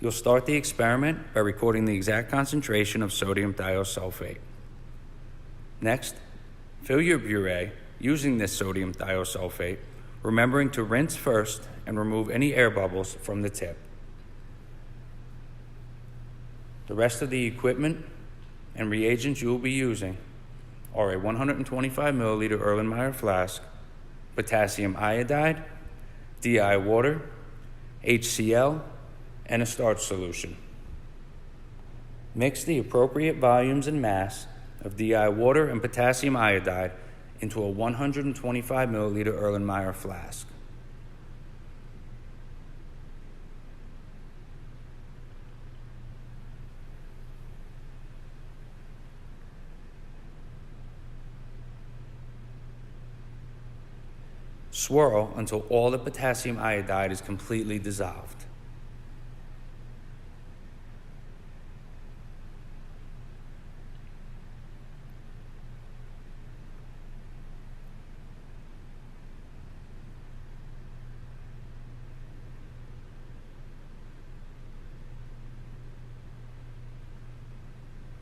You'll start the experiment by recording the exact concentration of sodium thiosulfate. Next, fill your burette using this sodium thiosulfate, remembering to rinse first and remove any air bubbles from the tip. The rest of the equipment and reagents you will be using are a 125 milliliter Erlenmeyer flask, potassium iodide, DI water, HCl, and a starch solution. Mix the appropriate volumes and mass of DI water and potassium iodide into a 125 milliliter Erlenmeyer flask. Swirl until all the potassium iodide is completely dissolved.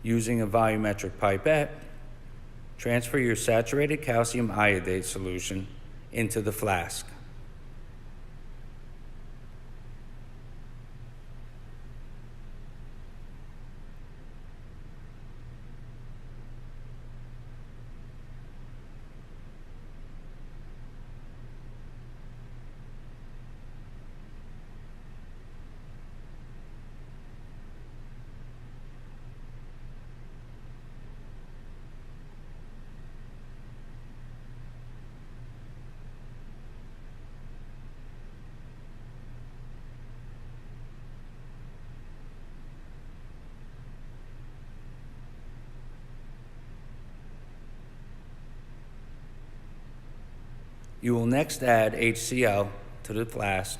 Using a volumetric pipette, transfer your saturated calcium iodate solution into the flask. You will next add HCl to the flask,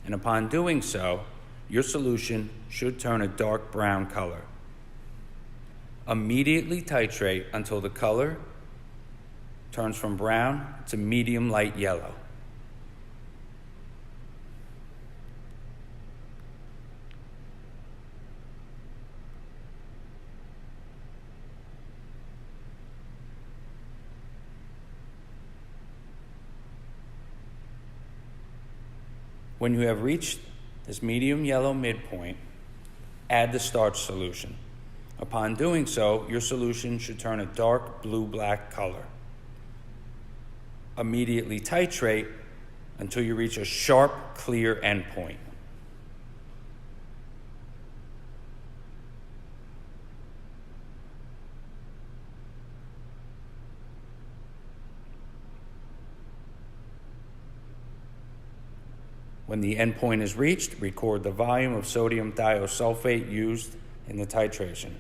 and upon doing so, your solution should turn a dark brown color. Immediately titrate until the color turns from brown to medium light yellow. When you have reached this medium yellow midpoint, add the starch solution. Upon doing so, your solution should turn a dark blue-black color. Immediately titrate until you reach a sharp, clear endpoint. When the endpoint is reached, record the volume of sodium thiosulfate used in the titration.